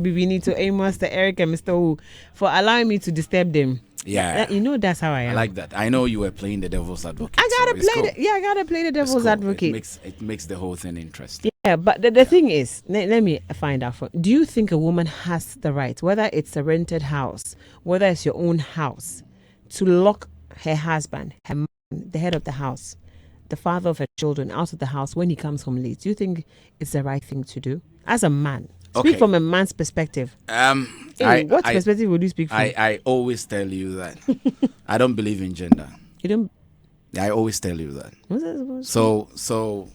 Bibini to Amos, to Eric, and Mr. Wu for allowing me to disturb them. Yeah. You know that's how I am. I like that. I know you were playing the devil's advocate. I gotta so play cool. I gotta play the devil's advocate. It makes the whole thing interesting. Yeah, but the thing is, let me find out. Do you think a woman has the right, whether it's a rented house, whether it's your own house, to lock her husband, her man, the head of the house, the father of her children, out of the house when he comes home late? Do you think it's the right thing to do as a man? Speak from a man's perspective. What perspective would you speak from? I always tell you that I don't believe in gender. You don't? I always tell you that. What's that? So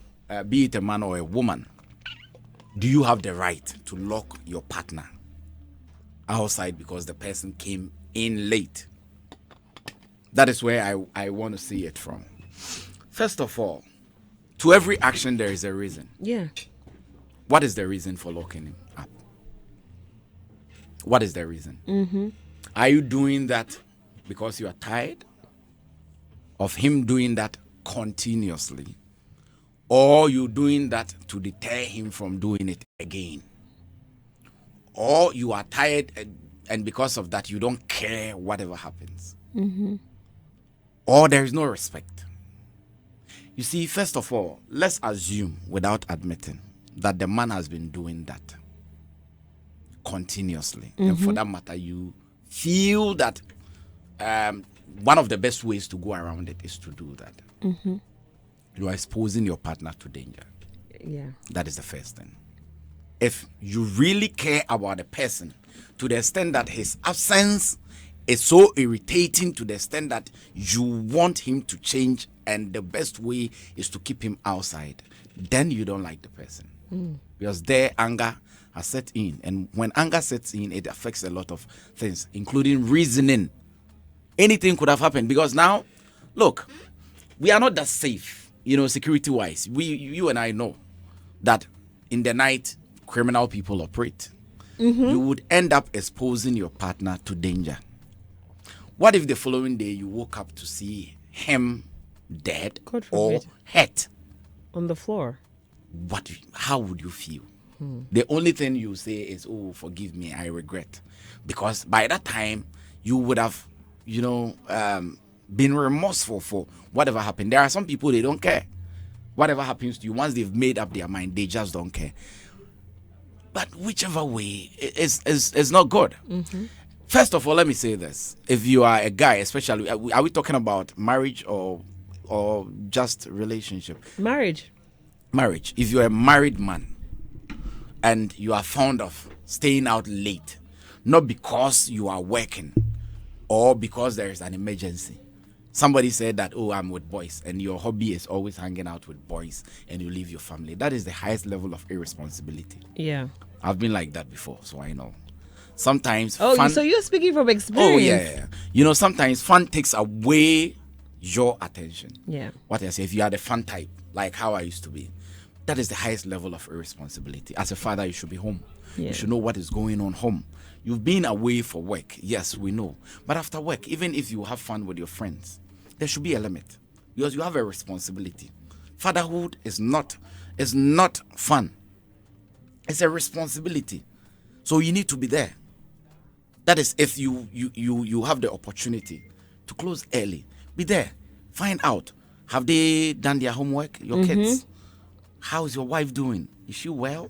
be it a man or a woman, do you have the right to lock your partner outside because the person came in late? That is where I want to see it from. First of all, to every action there is a reason. Yeah. What is the reason for locking him up? What is the reason? Mm-hmm. Are you doing that because you are tired of him doing that continuously? Or you doing that to deter him from doing it again? Or you are tired and because of that you don't care whatever happens? Mm-hmm. Or there is no respect? You see, first of all, let's assume without admitting that the man has been doing that continuously. Mm-hmm. And for that matter, you feel that one of the best ways to go around it is to do that. Mm-hmm. You are exposing your partner to danger. Yeah. That is the first thing. If you really care about a person to the extent that his absence is so irritating, to the extent that you want him to change and the best way is to keep him outside, then you don't like the person. Because their anger has set in. And when anger sets in, it affects a lot of things, including reasoning. Anything could have happened. Because now, look, we are not that safe, security-wise. You and I know that in the night, criminal people operate. Mm-hmm. You would end up exposing your partner to danger. What if the following day you woke up to see him dead or hurt on the floor? How would you feel? The only thing you say is, "Oh, forgive me, I regret," because by that time you would have, been remorseful for whatever happened. There are some people, they don't care. Whatever happens to you, once they've made up their mind, they just don't care. But whichever way, it's not good. Mm-hmm. First of all, let me say this: if you are a guy, especially, are we talking about marriage or just relationship? Marriage. If you're a married man and you are fond of staying out late, not because you are working or because there is an emergency. Somebody said that, "Oh, I'm with boys," and your hobby is always hanging out with boys and you leave your family. That is the highest level of irresponsibility. Yeah. I've been like that before, so I know. Sometimes fun... so you're speaking from experience. Oh, yeah. Sometimes fun takes away your attention. Yeah. What I say, if you are the fun type, like how I used to be, that is the highest level of irresponsibility. As a father, you should be home. Yeah. You should know what is going on home. You've been away for work. Yes, we know. But after work, even if you have fun with your friends, there should be a limit. Because you have a responsibility. Fatherhood is not fun. It's a responsibility. So you need to be there. That is, if you have the opportunity to close early, be there. Find out. Have they done their homework? Your kids? How's your wife doing? Is she well?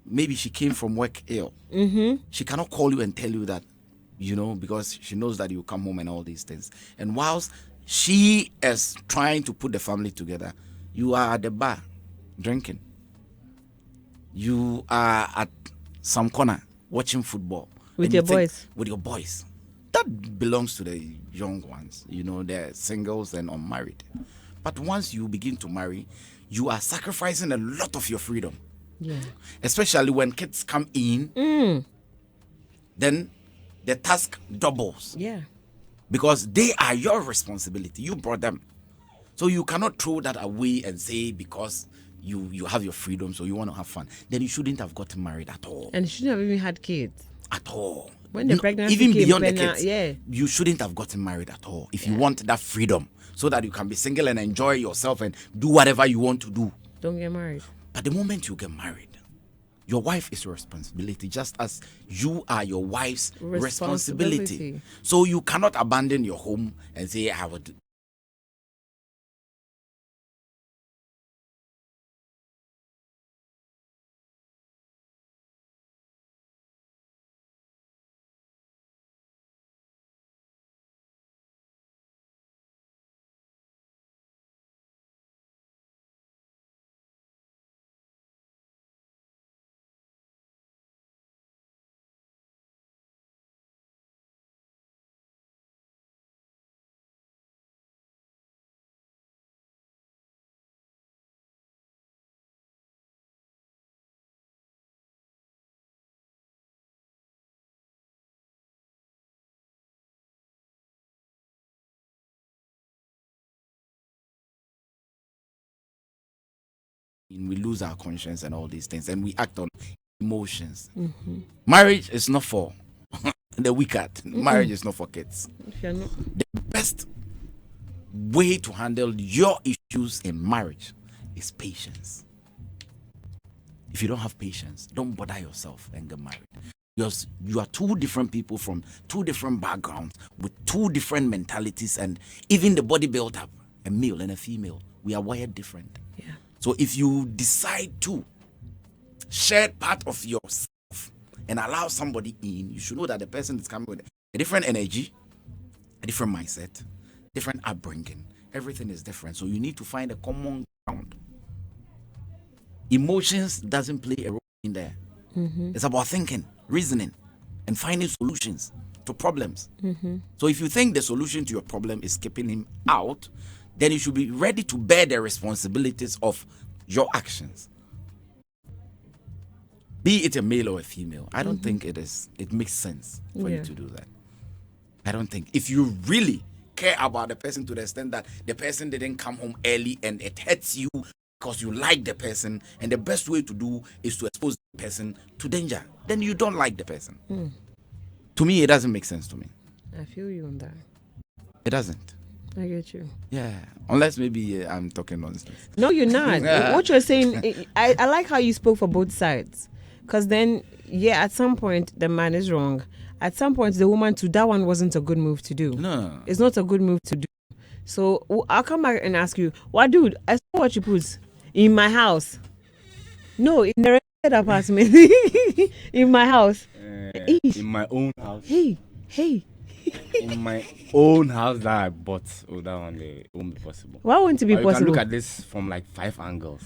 Maybe she came from work ill. Mm-hmm. She cannot call you and tell you that, because she knows that you come home and all these things. And whilst she is trying to put the family together, you are at the bar drinking. You are at some corner watching football. With your boys. With your boys. That belongs to the young ones. They're singles and unmarried. But once you begin to marry, you are sacrificing a lot of your freedom. Yeah. Especially when kids come in, then the task doubles. Yeah. Because they are your responsibility. You brought them. So you cannot throw that away and say because you have your freedom, so you want to have fun. Then you shouldn't have gotten married at all. And you shouldn't have even had kids. At all. When the pregnancy even came, beyond the kids, you shouldn't have gotten married at all. If you want that freedom, so that you can be single and enjoy yourself and do whatever you want to do. Don't get married. But the moment you get married, Your wife is your responsibility, just as you are your wife's responsibility. So you cannot abandon your home and say, I would. We lose our conscience and all these things, and we act on emotions. Marriage is not for the weak at. Marriage is not for kids. The best way to handle your issues in marriage is patience. If you don't have patience, don't bother yourself and get married. Because you are two different people from two different backgrounds with two different mentalities, and even the body built up, a male and a female, we are wired different. Yeah. So if you decide to share part of yourself and allow somebody in, you should know that the person is coming with a different energy, a different mindset, different upbringing. Everything is different. So you need to find a common ground. Emotions doesn't play a role in there. It's about thinking, reasoning, and finding solutions to problems. So if you think the solution to your problem is keeping him out, then you should be ready to bear the responsibilities of your actions. Be it a male or a female. I don't think it makes sense for you to do that. I don't think. If you really care about the person to the extent that the person didn't come home early and it hurts you because you like the person, and the best way to do is to expose the person to danger, then you don't like the person. To me, it doesn't make sense to me. I feel you on that. It doesn't. I get you. Yeah, unless maybe I'm talking nonsense. No, you're not. What you're saying, I like how you spoke for both sides. Because then, yeah, at some point, the man is wrong. At some point, the woman too, that one wasn't a good move to do. No. It's not a good move to do. So I'll come back and ask you, what, dude, I saw what you put in my house. No, in the rented apartment. In my house. In my own house. Hey. In my own house that I bought. Oh, that one it won't be possible. Why won't it be Or you possible? can look at this from like 5 angles.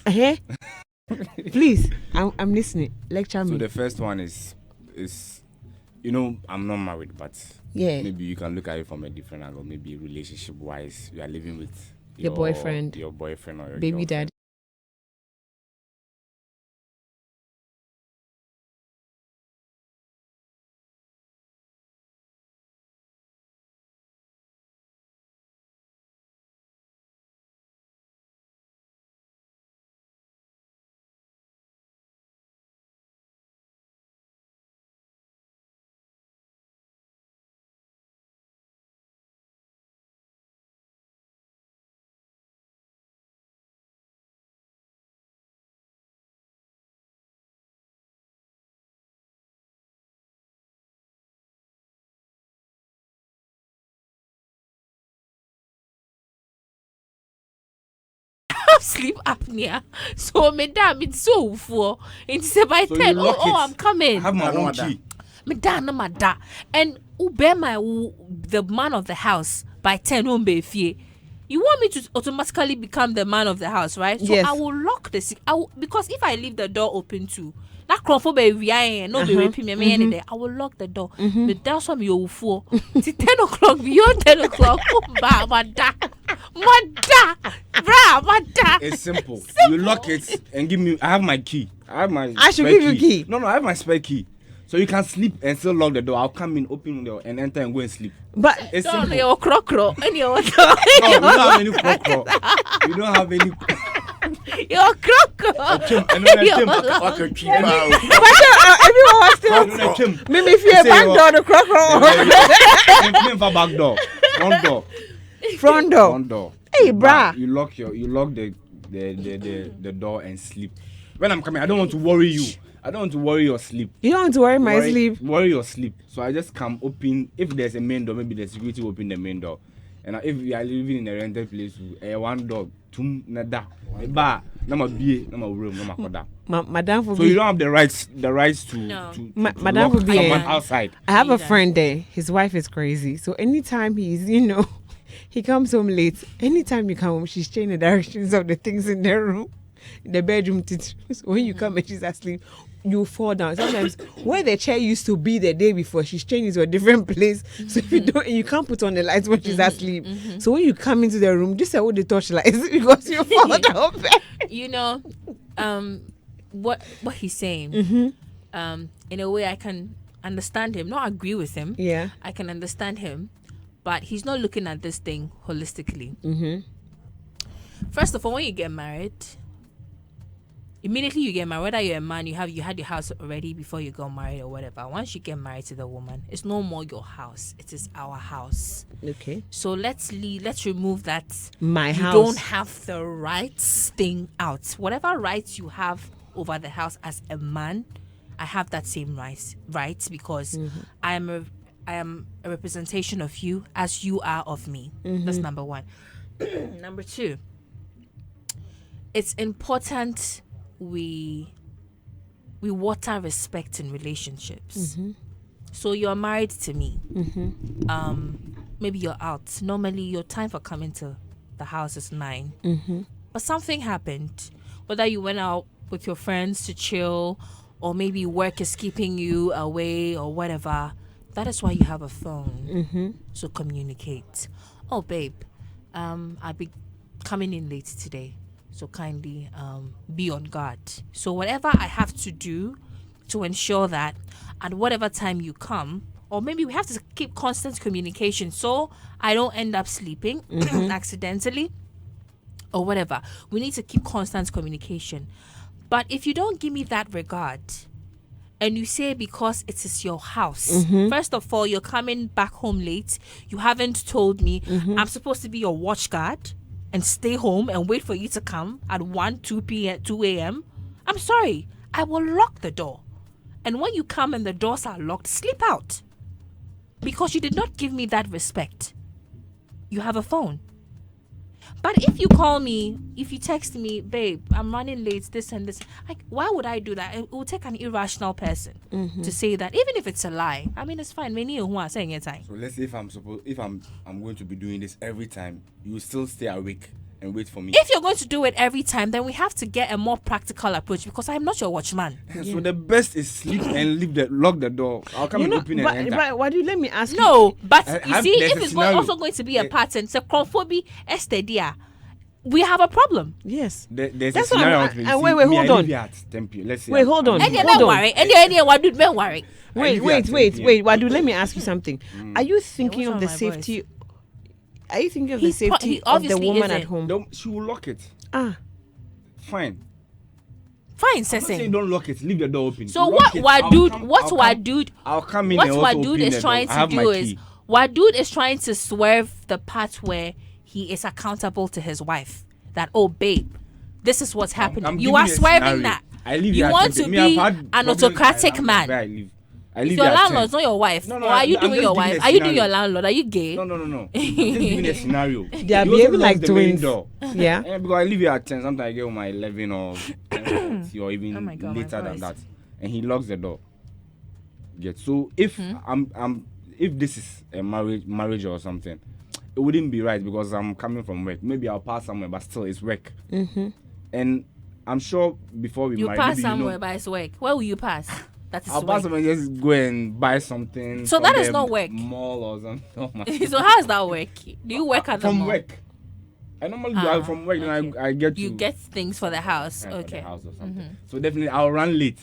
Please, I'm listening. Lecture So me. the first one is I'm not married, but Yeah. maybe you can look at it from a different angle. Maybe relationship wise, you are living with Your boyfriend. or your Baby girlfriend. dad. Sleep apnea. So me damn it's so full. It's by So 10. you lock it. I'm coming. I have my I know own what that- key. Me da na ma da. And the man of the house by 10 won't be fear. You want me to automatically become the man of the house, right? So Yes. I will lock the because if I leave the door open too, that crumple baby no be raping me anything. I will lock the door. But that's why me you fool. Till 10 o'clock, beyond 10 o'clock, mada, It's simple. You lock it and give me. I have my key. I should spare give you key. No, I have my spare key. So you can sleep and still lock the door. I'll come in, open the door, and enter and go and sleep. But It's No, simple. your crocro and your No, we don't have any crocro. We don't have any. your crocro. And then Your- Okay, keep out. everyone was still. No, Mimi fear Say back what? door, the crocker. back door. Front door. Front door. Front door. Hey, brah. You lock the door and sleep. When I'm coming, I don't want to worry you. I don't want to worry your sleep. You don't want to worry my sleep. Worry your sleep. So I just come open. If there's a main door, maybe the security open the main door. And if we are living in a rented place, one dog, two nada, a bar, number B, number room, number koda. Madam, so you don't have the rights to Madam lock someone outside. I have a friend there. His wife is crazy. So anytime he's, he comes home late. Anytime you come home, she's changing the directions of the things in their room, in the bedroom. So when you come and she's asleep, you fall down. Sometimes where the chair used to be the day before, she's changing to a different place. So if you can't put on the lights when she's asleep. So when you come into the room, just say all the torchlights because you fall down. What he's saying. In a way, I can understand him. Not agree with him. Yeah, I can understand him, but he's not looking at this thing holistically. First of all, when you get married. Immediately you get married, whether you're a man, you had your house already before you got married or whatever. Once you get married to the woman, it's no more your house. It is our house. Okay. So let's remove that. My house. You don't have the rights thing out. Whatever rights you have over the house as a man, I have that same rights because I am a representation of you as you are of me. That's number one. Number two, it's important we water respect in relationships. So you're married to me. Maybe you're out. Normally your time for coming to the house is 9. But something happened. Whether you went out with your friends to chill, or maybe work is keeping you away or whatever. That is why you have a phone. So communicate. Oh babe, I'll be coming in late today. So kindly be on guard. So whatever I have to do to ensure that at whatever time you come, or maybe we have to keep constant communication so I don't end up sleeping accidentally or whatever. We need to keep constant communication. But if you don't give me that regard and you say because it is your house, first of all, you're coming back home late. You haven't told me I'm supposed to be your watch guard and stay home and wait for you to come at 2 a.m. I'm sorry, I will lock the door. And when you come and the doors are locked, sleep out. Because you did not give me that respect. You have a phone. But if you call me, if you text me, babe, I'm running late, this and this, why would I do that? It will take an irrational person to say that, even if it's a lie. I mean, it's fine. Many who are saying it time. So let's say if I'm going to be doing this every time, you will still stay awake and wait for me. If you're going to do it every time, then we have to get a more practical approach because I'm not your watchman. So the best is sleep and lock the door. I'll come and open and enter. But why do you let me ask No, but you see, there's if a it's scenario. also going to be a pattern, so conformity estedia, we have a problem. Yes. There's That's a what scenario. I'm- I want to and see. wait, Me, hold I on. live here at Tempe. Let's say Wait, hold on. And Hold don't on. worry. And what do don't worry? Wait, Wadu, let me ask you something. Are you thinking what's of the wrong with my safety? Are you thinking of the He safety of the obviously woman at isn't. home? No, she will lock it. Fine. Fine, I'm not saying Sesen. don't lock it. Leave the door open. So Lock what it. I'll come in what and also Wadud open is the trying door. I to have my do is key. Wadud is trying to swerve the part where he is accountable to his wife. That, oh babe, this is what's happening. I'm You giving are you a swerving scenario. that. I live You here at want to Tempe. Me, I've be had an problems with my autocratic landlord man. where I live. I If live your here at landlord's 10. not your wife, No, or are you I'm doing just your giving wife? a Are you doing scenario. your landlord? Are you gay? No. I'm just giving a scenario. They are He also behaving locks like the main twins. door. Yeah. Because I live here at 10. Sometimes I get home at 11 or 10 or even Oh my God, my later than voice. that. And he locks the door. Get so if if this is a marriage or something, it wouldn't be right because I'm coming from work. Maybe I'll pass somewhere, but still it's work. And I'm sure before we You marry, pass maybe somewhere you know, by his work. Where will you pass? That is I'll pass work. somewhere and just go and buy something. So from that is the not work. Mall or something. Oh my So how does that work? Do you work at the from mall? work. I normally do from work, okay. then I get You to get things for the house. for the Okay. house or something. So definitely I'll run late.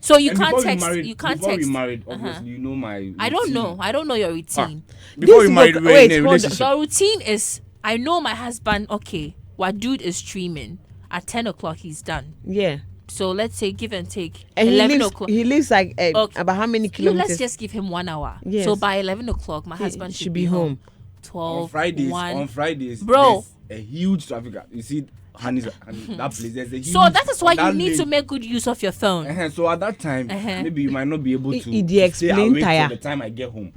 So you And can't before we text. married- You can't before text. we married, obviously you know my. I don't routine. know. I don't know your routine. Before This we married, book- we were wait, in a hold on. relationship. Your routine is, I know my husband, okay, what dude is streaming. At 10 o'clock, he's done. Yeah. So let's say give and take. And 11 o'clock. he lives like Okay. about how many You kilometers? let's just give him 1 hour. Yes. So by 11 o'clock, my He husband should be home. 12, On Fridays, 1. on Fridays, Bro. there's a huge traffic. You see, Honey's that place. There's a huge, So that is why on you that need to lane. make good use of your phone. So at that time, maybe you might not be able to It stay explain awake tire. till the time I get home.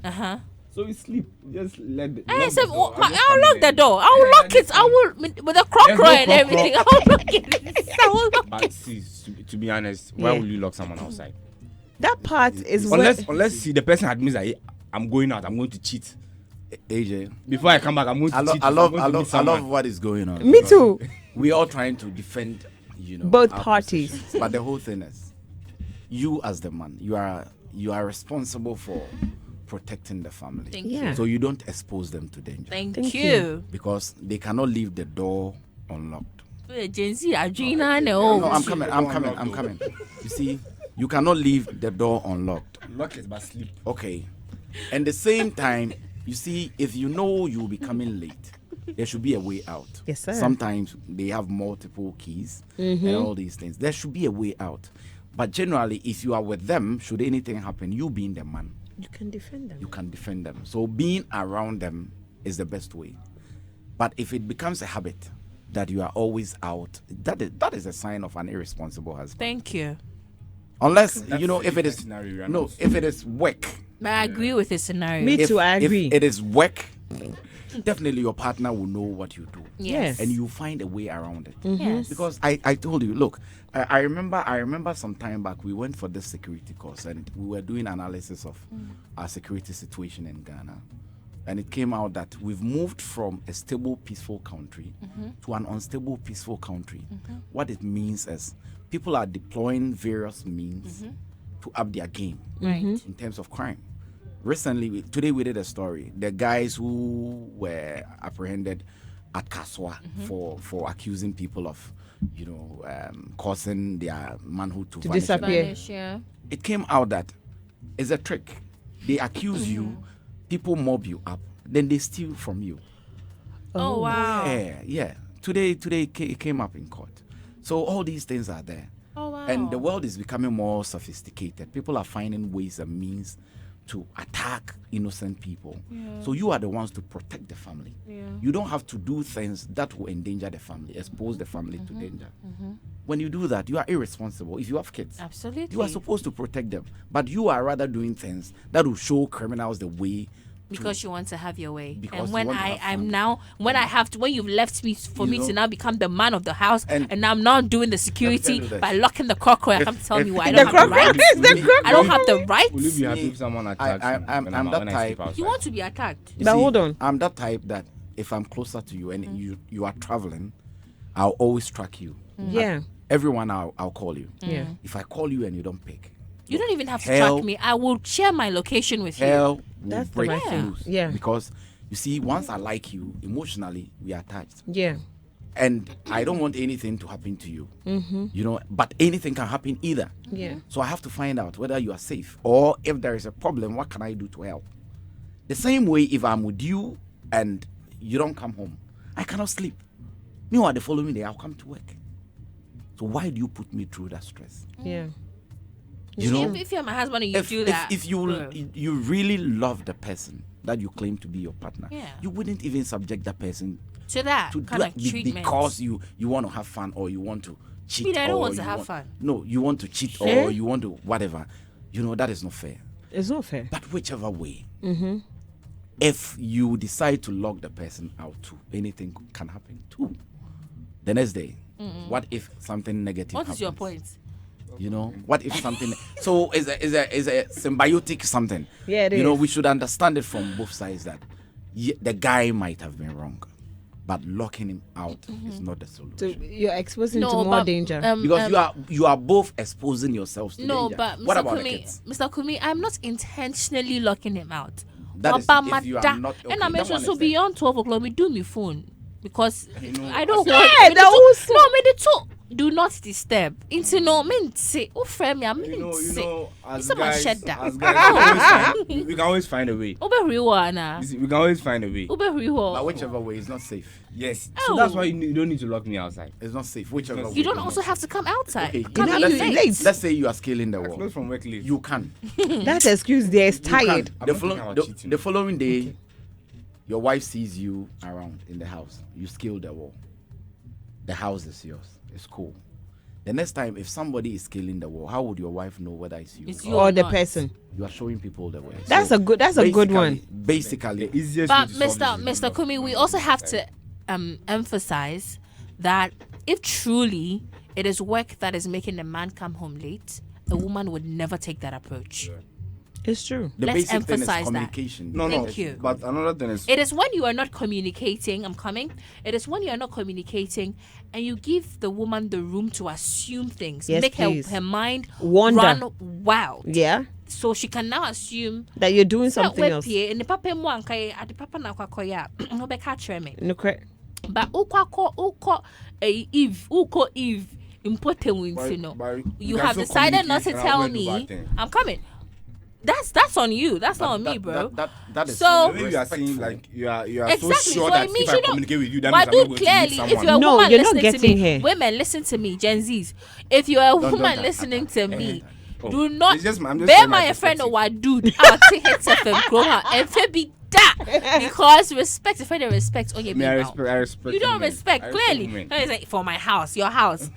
So we sleep. Just let. I lock said, the door. I'll just I'll come lock in the and- door. I'll lock it. I will with the crocker There's no and crock, everything. I'll lock it. I will lock But it. see, to be honest, why Yeah. would you lock someone outside? That part is Unless see the person admits that, "Hey, I'm going out. I'm going to cheat. AJ, Before I come back, I'm going to cheat. I I'm love going to meet I love someone." what is going on. Me too. We all trying to defend, Both our parties. positions. But the whole thing is, you as the man, you are responsible for protecting the family. Thank Yeah. you. So you don't expose them to danger Thank Thank you. because they cannot leave the door unlocked. Gen Z, Adrina, No, no. I'm coming. You see, you cannot leave the door unlocked. Lock it, but sleep. Okay. And the same time, you see, if you know you'll be coming late, there should be a way out. Yes, sir. Sometimes they have multiple keys and all these things. There should be a way out. But generally, if you are with them, should anything happen, you being the man, You can defend them. you can defend them. So being around them is the best way. But if it becomes a habit that you are always out, that is a sign of an irresponsible husband. Thank you. Unless That's you know a if it different is scenario, we are no, not. if it is work. But I agree with the scenario. Me If, too, I if agree. it is work, definitely your partner will know what you do. Yes. And you find a way around it. Yes. Because I told you, look, I remember some time back we went for this security course and we were doing analysis of our security situation in Ghana. And it came out that we've moved from a stable, peaceful country to an unstable, peaceful country. What it means is people are deploying various means to up their game Right. in terms of crime. Recently, today we did a story. The guys who were apprehended at Kaswa for accusing people of, causing their manhood to vanish. disappear. Spanish, yeah. It came out that it's a trick. They accuse you, people mob you up, then they steal from you. Oh, wow. Yeah. Today it came up in court. So all these things are there. Oh, wow. And the world is becoming more sophisticated. People are finding ways and means to attack innocent people. So you are the ones to protect the family. You don't have to do things that will endanger the family, expose the family to danger. When you do that, you are irresponsible. If you have kids, Absolutely. you are supposed to protect them. But you are rather doing things that will show criminals the way. Because you want to have your way. Because And you when want to have I'm fun. now, when I have to, when you've left me for You me to know, now become the man of the house, and- and I'm now doing the security you this. by locking the crocker, I come to tell if- me why I The don't have the crocker right. is the crocker. I don't have the right. Will you be happy Me, if someone attacks you I'm when that when I sleep type. outside? You want to be attacked. You But see, hold on. I'm that type that if I'm closer to you and you are traveling, I'll always track you. Yeah. Everyone, I'll call you. Yeah. If I call you and you don't pick, You don't even have to Hell- track me. I will share my location with you. hell will That's the break right thing. loose. Yeah. Because you see, once I like you emotionally, we are attached. Yeah. And I don't want anything to happen to you. But anything can happen either. Yeah. So I have to find out whether you are safe or if there is a problem, what can I do to help? The same way, if I'm with you and you don't come home, I cannot sleep. Meanwhile, the following day, I'll come to work. So why do you put me through that stress? Yeah. You know, If you're my husband and you do that, if you bro. you really love the person that you claim to be your partner, Yeah. you wouldn't even subject that person to that to kind of that treatment. because you want to have fun or you want to cheat. Me, I don't or want to you have fun. No, you want to cheat Eh? or you want to whatever. That is not fair. It's not fair. But whichever way, if you decide to lock the person out too, anything can happen too. The next day, what if something negative What happens? is your point? What if something so is a symbiotic something? Yeah, it is. We should understand it from both sides that the guy might have been wrong, but locking him out is not the solution. So you're exposing No, to more but, danger. Because you are both exposing yourselves to No, danger. but What Mr. about the Kumi, kids? Mr. Kumi, I'm not intentionally locking him out. That is Baba if you are Mada. not- okay, And I'm that sure one so is there. beyond 12 o'clock, we do my phone. Because know, I don't I want. Yeah, me that the was two- no, me the two. Do not disturb. Into no, mean say, oh, friend me, I mean say. as Someone guys, shut down. as guys, we can always find a way. Ube riwa na. You see, we can always find a way. Ube But riwa. whichever way, it's not safe. Yes. Oh. So that's why you don't need to lock me outside. It's not safe. Whichever way. You don't it's also not have to come outside. Okay, Come know, in let's, late. let's say you are scaling the I wall. close from work late. You can. That excuse there is tired. I'm The, not follow- talking about the, cheating. the following day, your wife sees you around in the house. You scale the wall. the house is yours. It's cool. The next time, if somebody is scaling the wall, how would your wife know whether it's you? It's or you not? Or the not. person. You are showing people the way. That's So a good one. Basically, The easiest But way to solve this is Mr. Kumi, we also have to emphasize that if truly it is work that is making the man come home late, a woman would never take that approach. It's true. the Let's basic thing is emphasize that. communication. No, Thank you. But another thing is, It is when you are not communicating, it is when you are not communicating and you give the woman the room to assume things, Yes, make please. her mind Wonder. run wild. Yeah. So she can now assume That you're doing something else. in the papa mu anka ade papa na kwakoya no be catch me. No correct. But uko Eve important But- you know. but you You can have still decided not to communicate and tell avoid the bad me thing. I'm coming. That's on you. That's not on me, bro. That is So- maybe you are saying respectful. like you are so Exactly. sure So that it means if I you don't- communicate with you, that But means I'm dude, not going to meet clearly, someone. if you're a No, woman you're not listening to getting me, here. women listen to me, Gen Zs. If you're a woman don't listening to me, Oh, do not it's just- I'm just bear saying my my friend or perspective. what dude. I'll take it to grow her and fe be that because respect. If I don't respect on your Me, I people, respect you don't women. respect I clearly. women. No, it's like for my house, your house.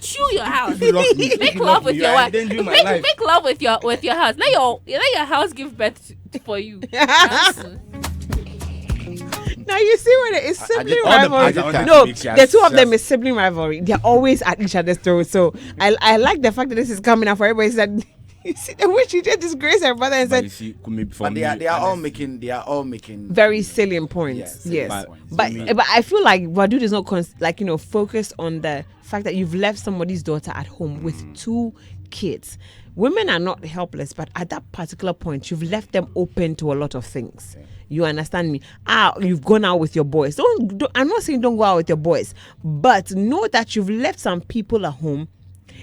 Chew your house. You lock me. Make You love lock with me. your You are wife. endangering my Make, life. make love with your house. Let your house give birth for you. Yes. Now you see when it's sibling just- rivalry. I just can't No, make the two of them just- is sibling rivalry. They're always at each other's throats. So I like the fact that this is coming up for everybody. Said, you see the way she just disgraced her brother and But said you see, maybe for But me, they are all honestly, making very salient points. Yes, Yes, salient points. but To me- but I feel like Wadud is not focused on the fact that you've left somebody's daughter at home with 2 kids. Women are not helpless, but at that particular point, you've left them open to a lot of things. You understand me? You've gone out with your boys. Don't I'm not saying don't go out with your boys, but know that you've left some people at home.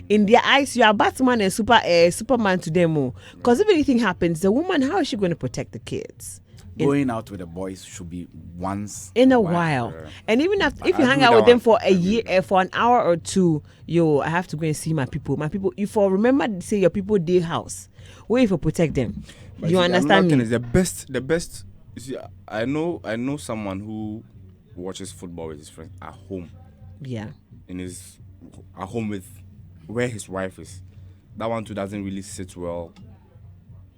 In their eyes, you are Batman and Superman to them. Because if anything happens, the woman, how is she going to protect the kids? going out with the boys should be once In a while. And even if you hang out with them for a year, for an hour or two, I have to go and see my people. You for remember to say your people day house. Where if you protect them? but You see, understand another thing me? is the best. You see, I know someone who watches football with his friends at home, Yeah. at home with where his wife is. That one too doesn't really sit well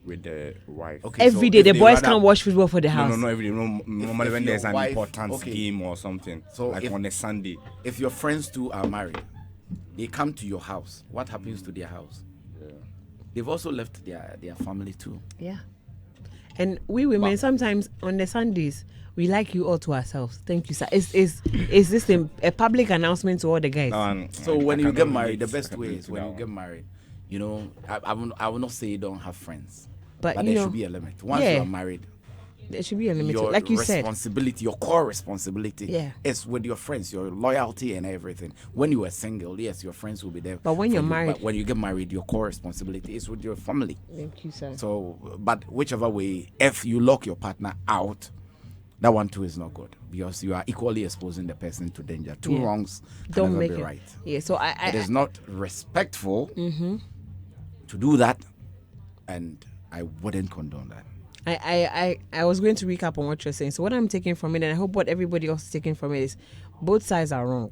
with the wife. Okay. Every so day if the they boys rather- can't watch football for the house. No, every day. Normally if when your there's an wife- important okay. game or something, So like if- on a Sunday. If your friends too are married, they come to your house. What happens to their house? They've also left their family too. Yeah. And we women sometimes on the Sundays we like you all to ourselves. Thank you, sir. Is this a public announcement to all the guys? So I when you cannot get married, relate- the I best cannot way relate is to when that you get one. married. You know, I will not say you don't have friends, but but you there know, should be a limit. Once yeah. you are married, there should be a limit. your Like you said. responsibility, your core responsibility, Yeah. is with your friends, your loyalty and everything. When you are single, yes, your friends will be there. But when for you're you, married- but when you get married, your core responsibility is with your family. Thank you, sir. So, but whichever way, if you lock your partner out, that one too is not good because you are equally exposing the person to danger. Two Yeah. wrongs can Don't never make be it right. Yeah, so It is not respectful Mm-hmm. to do that, and I wouldn't condone that. I was going to recap on what you're saying. So what I'm taking from it, and I hope what everybody else is taking from it, is both sides are wrong.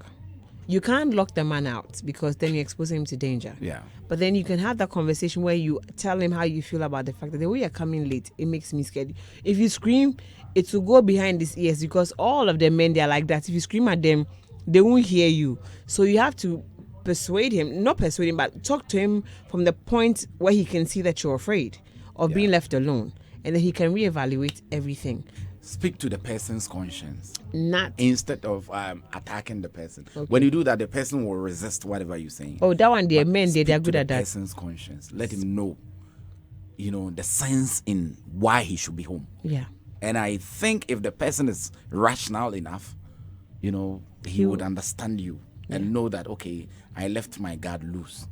You can't lock the man out because then you're exposing him to danger. Yeah. But then you can have that conversation where you tell him how you feel about the fact that the way you're coming late, it makes me scared. If you scream, it will go behind his ears because all of the men, they're like that. If you scream at them, they won't hear you. So you have to not persuade him, but talk to him from the point where he can see that you're afraid of being left alone. And then he can reevaluate everything. Speak to the person's conscience Not instead of attacking the person. When you do that, the person will resist whatever you're saying. that one, they're But men, they're speak good to at the that. person's conscience. Let him know, the sense in why he should be home. Yeah. And I think if the person is rational enough, he would understand you and know that, okay, I left my guard loose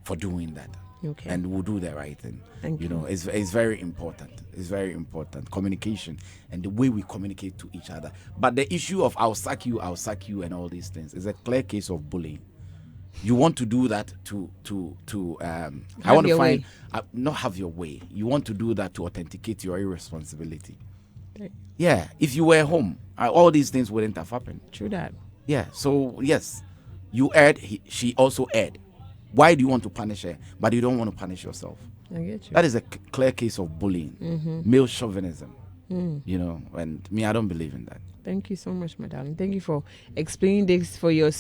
for doing that. Okay. And we'll do the right thing. Thank you. It's very important. It's very important. Communication and the way we communicate to each other. But the issue of I'll sack you, and all these things is a clear case of bullying. You want to do that I want to your find way. not have your way. You want to do that to authenticate your irresponsibility. Right. Yeah, if you were home, all these things wouldn't have happened. True that. Yeah. So yes, you erred. She also erred. Why do you want to punish her, but you don't want to punish yourself? I get you. That is a clear case of bullying, male chauvinism. You know, and me, I don't believe in that. Thank you so much, my darling. Thank you for explaining this for your